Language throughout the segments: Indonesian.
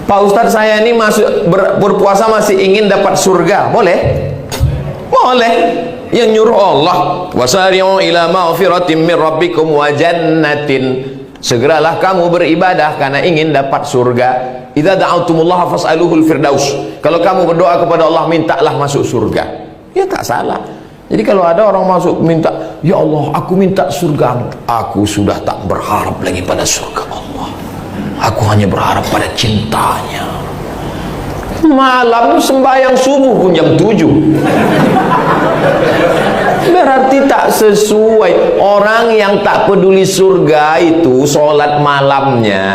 Pak Ustadz, saya ini berpuasa masih ingin dapat surga, boleh? Boleh. Yang nyuruh Allah, wasari'u ila maghfiratin min rabbikum wa jannatin, segeralah kamu beribadah karena ingin dapat surga. Idza da'autumullah fas'aluhul firdaus, kalau kamu berdoa kepada Allah, mintalah masuk surga. Ya tak salah. Jadi kalau ada orang masuk minta, ya Allah aku minta surga, aku sudah tak berharap lagi pada surga Allah, aku hanya berharap pada cintanya. Malam sembahyang subuh pun jam 7, berarti tak sesuai. Orang yang tak peduli surga itu sholat malamnya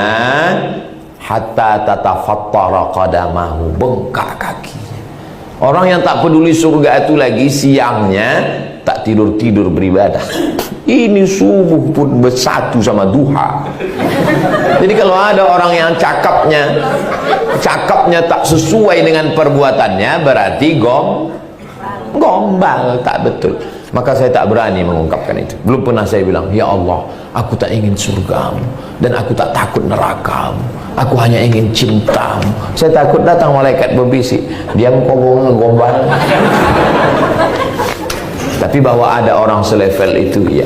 hatta tatafattara qadamahu, bengkak kakinya. Orang yang tak peduli surga itu lagi siangnya tak tidur-tidur beribadah. Ini subuh pun bersatu sama duha. Jadi kalau ada orang yang cakapnya tak sesuai dengan perbuatannya, berarti gombal, tak betul. Maka saya tak berani mengungkapkan itu. Belum pernah saya bilang, ya Allah aku tak ingin surgamu dan aku tak takut nerakamu, aku hanya ingin cintamu. Saya takut datang malaikat berbisik, diam kau gombal. Tapi bahwa ada orang selevel itu, ya.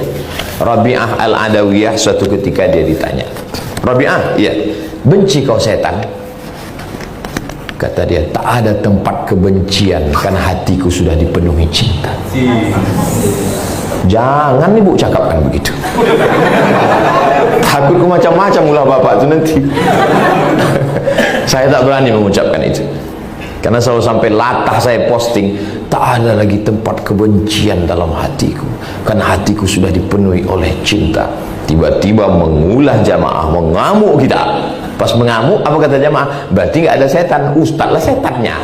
Rabi'ah al-Adawiyah suatu ketika dia ditanya, Rabi'ah, ya, benci kau setan? Kata dia, tak ada tempat kebencian karena hatiku sudah dipenuhi cinta. Jangan ibu cakapkan begitu. Takutku macam-macam ulah bapak itu nanti. Saya tak berani mengucapkan itu, karena selalu sampai latah saya posting, tak ada lagi tempat kebencian dalam hatiku karena hatiku sudah dipenuhi oleh cinta. Tiba-tiba mengulah jamaah, mengamuk kita. Pas mengamuk, apa kata jamaah? Berarti nggak ada setan, ustadz lah setannya.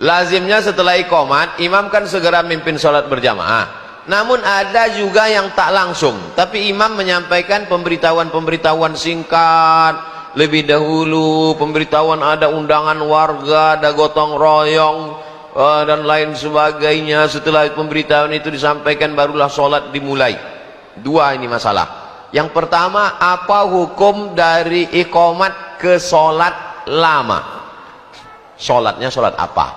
Lazimnya setelah iqamat, imam kan segera mimpin sholat berjamaah. Namun ada juga yang tak langsung, tapi imam menyampaikan pemberitahuan singkat lebih dahulu. Pemberitahuan, ada undangan warga, ada gotong royong, dan lain sebagainya. Setelah pemberitahuan itu disampaikan, barulah sholat dimulai. Dua ini masalah. Yang pertama, apa hukum dari iqamat ke sholat lama? Sholatnya sholat apa?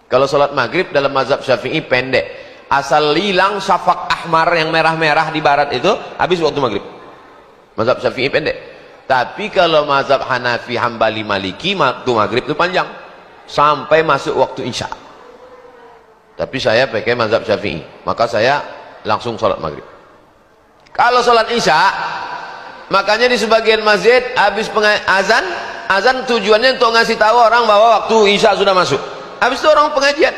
Kalau sholat maghrib dalam mazhab Syafi'i pendek, asal hilang syafaq ahmar yang merah-merah di barat itu, habis waktu maghrib. Mazhab Syafi'i pendek. Tapi kalau mazhab Hanafi, Hambali, Maliki, waktu maghrib itu panjang sampai masuk waktu isya. Tapi saya pakai mazhab Syafi'i, maka saya langsung sholat maghrib. Kalau sholat isya, makanya di sebagian masjid habis azan tujuannya untuk ngasih tahu orang bahwa waktu isya sudah masuk. Habis itu orang pengajian,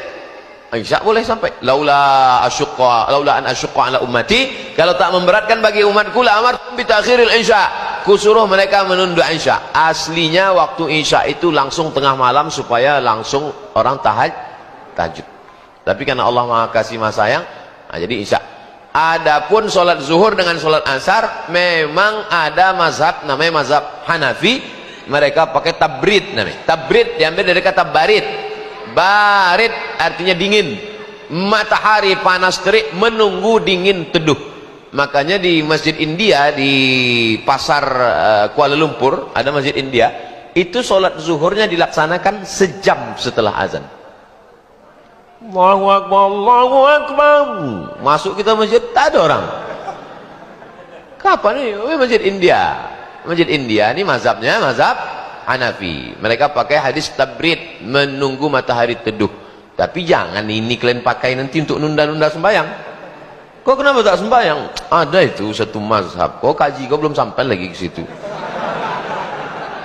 isya boleh sampai. Laula an asyqa ala ummati, kalau tak memberatkan bagi umatku la amartum bi ta'khiril isya, kusuruh mereka menunda isya. Aslinya waktu isya itu langsung tengah malam supaya langsung orang tahajud. Tapi karena Allah Maha Kasih Maha Sayang, nah jadi isya. Adapun sholat zuhur dengan sholat asar, memang ada mazhab namanya mazhab Hanafi, mereka pakai tabrid namanya. Tabrid diambil dari kata barid. Barid artinya dingin. Matahari panas terik menunggu dingin teduh. Makanya di Masjid India di pasar Kuala Lumpur ada Masjid India, itu sholat zuhurnya dilaksanakan sejam setelah azan. Allahu Akbar, Allahu Akbar. Masuk kita masjid, tak ada orang. Kapan ini? Masjid India. Masjid India ini mazhabnya mazhab Hanafi. Mereka pakai hadis tabrid, menunggu matahari teduh. Tapi jangan ini kalian pakai nanti untuk nunda-nunda sembahyang. Kok kenapa tak sembahyang? Ada itu satu mazhab. Kok kaji, kok belum sampai lagi ke situ.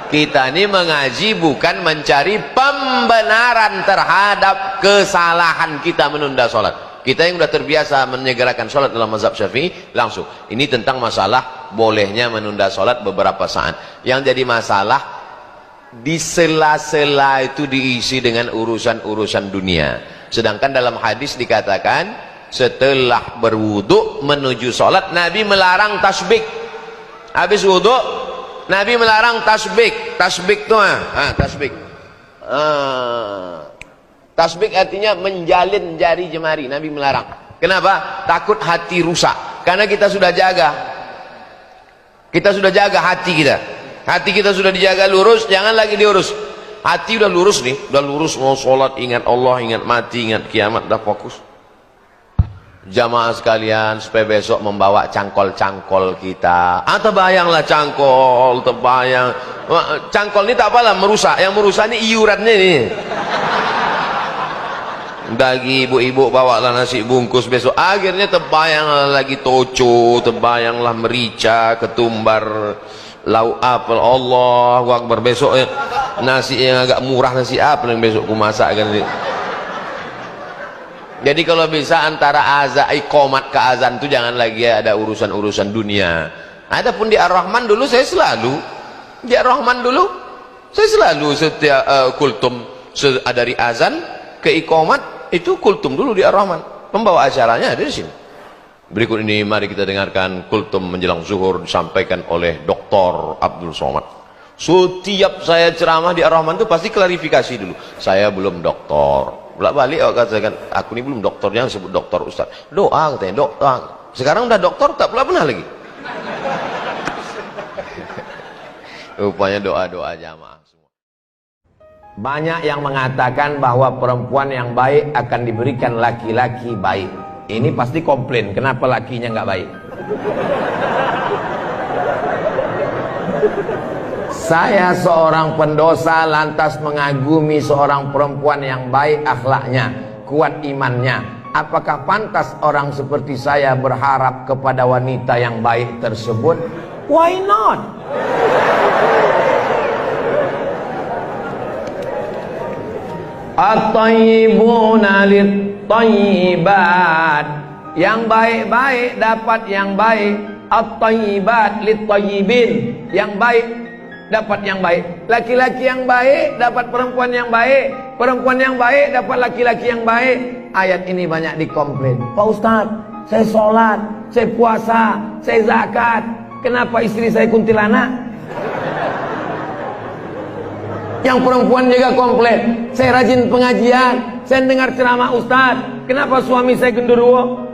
Kita ini mengaji bukan mencari pembenaran terhadap kesalahan kita menunda sholat. Kita yang sudah terbiasa menyegerakan sholat dalam mazhab Syafi'i, langsung. Ini tentang masalah bolehnya menunda sholat beberapa saat. Yang jadi masalah, di sela-sela itu diisi dengan urusan-urusan dunia. Sedangkan dalam hadis dikatakan, setelah berwudu menuju sholat, Nabi melarang tasbih. Habis wudu, Nabi melarang tasbih. Tasbih itu tasbih. Tasbih artinya menjalin jari jemari. Nabi melarang. Kenapa? Takut hati rusak. Karena kita sudah jaga. Kita sudah jaga hati kita. Hati kita sudah dijaga lurus, jangan lagi diurus. Hati udah lurus nih, udah lurus mau sholat, ingat Allah, ingat mati, ingat kiamat, udah fokus. Jamaah sekalian, supaya besok membawa cangkol-cangkol kita. Terbayanglah cangkol, terbayang. Cangkol ini tak apalah merusak, yang merusak ini iurannya nih. Bagi ibu-ibu bawalah nasi bungkus besok. Akhirnya terbayanglah lagi toco, terbayanglah merica, ketumbar, lauk apel. Allahu Akbar. Besok nasi yang agak murah, nasi apa yang besok ku masakkan ini. Jadi kalau bisa antara azan iqamat ke azan itu jangan lagi ada urusan-urusan dunia. Adapun di Ar-Rahman dulu saya selalu di Ar-Rahman dulu saya selalu setiap kultum dari azan ke iqamat itu kultum dulu di Ar-Rahman. Pembawa acaranya ada di sini. Berikut ini mari kita dengarkan kultum menjelang zuhur disampaikan oleh Dr. Abdul Somad. Setiap saya ceramah di Ar-Rahman itu pasti klarifikasi dulu. Saya belum doktor. Bolak-balik katakan, aku ini belum doktor, jangan sebut doktor Ustaz. Doa katanya, doa. Sekarang udah doktor tak pernah lagi. Rupanya doa-doa jamaah semua. Banyak yang mengatakan bahwa perempuan yang baik akan diberikan laki-laki baik. Ini pasti komplain, kenapa lakinya nggak baik? Saya seorang pendosa lantas mengagumi seorang perempuan yang baik akhlaknya, kuat imannya. Apakah pantas orang seperti saya berharap kepada wanita yang baik tersebut? Why not? At-tayyibuna lit-tayyibat. Yang baik-baik dapat yang baik. At-tayyibat lit-tayyibin. Yang baik dapat yang baik. Laki-laki yang baik dapat perempuan yang baik. Perempuan yang baik dapat laki-laki yang baik. Ayat ini banyak dikomplain. Pak Ustaz, saya sholat, saya puasa, saya zakat, kenapa istri saya kuntilanak? Yang perempuan juga komplain, saya rajin pengajian, saya dengar ceramah Ustaz, kenapa suami saya genderuwo?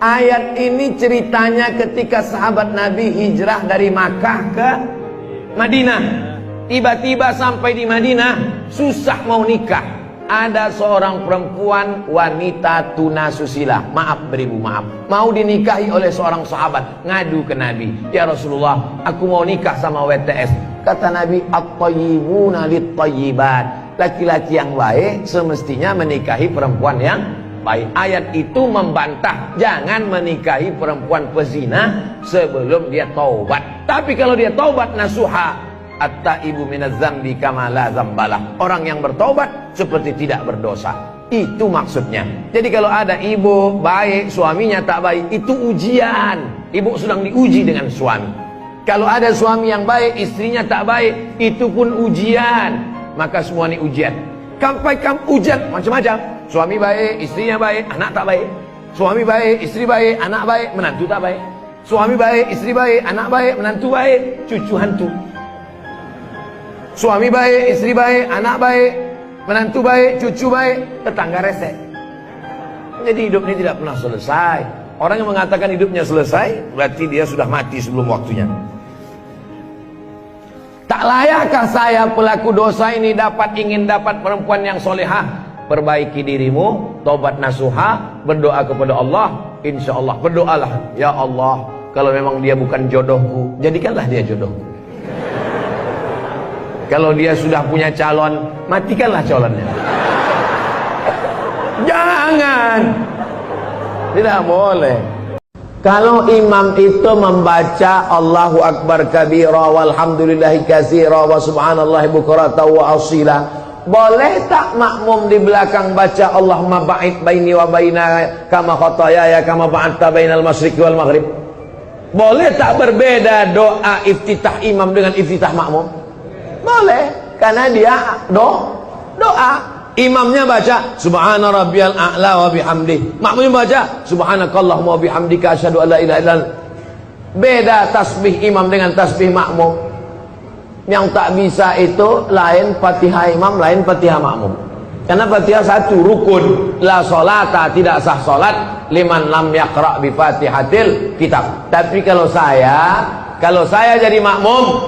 Ayat ini ceritanya ketika sahabat Nabi hijrah dari Makkah ke Madinah. Tiba-tiba sampai di Madinah, susah mau nikah. Ada seorang perempuan wanita tunasusila, maaf beribu maaf, mau dinikahi oleh seorang sahabat, ngadu ke Nabi, ya Rasulullah, aku mau nikah sama WTS. Kata Nabi, at-tayyibuna lit-tayyibat. Laki-laki yang baik semestinya menikahi perempuan yang baik. Ayat itu membantah jangan menikahi perempuan pezina sebelum dia taubat. Tapi kalau dia taubat nasuha, at-taibu minaz zambi kama la zambalah. Orang yang bertaubat seperti tidak berdosa. Itu maksudnya. Jadi kalau ada ibu baik, suaminya tak baik, itu ujian. Ibu sedang diuji dengan suami. Kalau ada suami yang baik, istrinya tak baik, itu pun ujian. Maka semua ini ujian. Sampai ujian macam-macam. Suami baik, istrinya baik, anak tak baik. Suami baik, istri baik, anak baik, menantu tak baik. Suami baik, istri baik, anak baik, menantu baik, cucu hantu. Suami baik, istri baik, anak baik, menantu baik, cucu baik, tetangga resek. Jadi hidup ini tidak pernah selesai. Orang yang mengatakan hidupnya selesai, berarti dia sudah mati sebelum waktunya. Tak layakkah saya pelaku dosa ini ingin dapat perempuan yang solehah? Perbaiki dirimu, taubat nasuha, berdoa kepada Allah. Insya Allah, berdoalah, ya Allah, kalau memang dia bukan jodohku, jadikanlah dia jodohku. Kalau dia sudah punya calon, matikanlah calonnya. Jangan, tidak boleh. Kalau imam itu membaca Allahu Akbar kabira walhamdulillahi katsira wa subhanallahi bukratan wa asila, boleh tak makmum di belakang baca Allahumma ba'id baini wa baina kama khatayaya kama ba'adta bainal masyriqi wal maghrib? Boleh tak berbeda doa iftitah imam dengan iftitah makmum? Boleh, karena dia doa. Imamnya baca subhana rabbiyal a'la wa bihamdi, makmumnya baca subhanakallahumma wa bihamdika asyhadu an la ilaha illa anta. Beda tasbih imam dengan tasbih makmum. Yang tak bisa itu lain Fatihah imam, lain Fatihah makmum. Karena Fatihah satu rukun, la sholata, tidak sah salat liman lam yaqra bi Fatihatil kitab. Tapi kalau saya Kalau saya jadi makmum,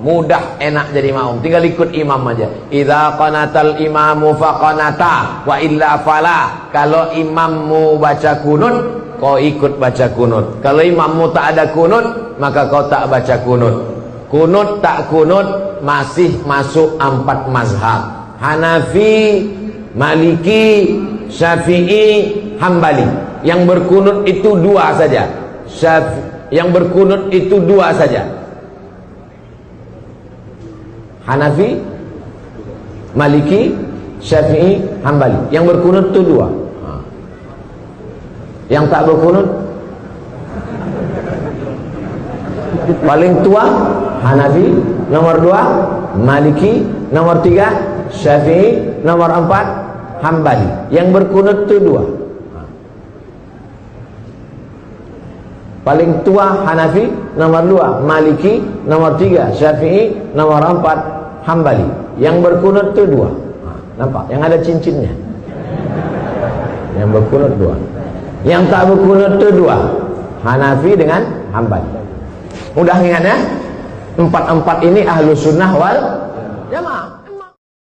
mudah enak jadi makmum, tinggal ikut imam aja. Idza qanatal imamu faqanata wa illa fala. Kalau imammu baca kunut, kau ikut baca kunut. Kalau imammu tak ada kunut, maka kau tak baca kunut. Kunut tak kunut masih masuk 4 mazhab: Hanafi, Maliki, Syafi'i, Hambali. Yang berkunut itu 2 saja. Yang berkunut itu 2 saja. Hanafi, Maliki, Syafi'i, Hambali. Yang berkunut itu 2. Yang tak berkunut paling tua Hanafi, nomor 2 Maliki, nomor 3 Syafi'i, nomor 4 Hambali. Yang berkunut itu 2. Paling tua Hanafi, nomor 2 Maliki, nomor 3 Syafi'i, nomor 4 Hambali. Yang berkunut itu 2. Nampak? Yang ada cincinnya. Yang berkunut 2. Yang tak berkunut itu 2. Hanafi dengan Hambali. Mudah ingat ya? 4 ini ahlu sunnah wal jamaah.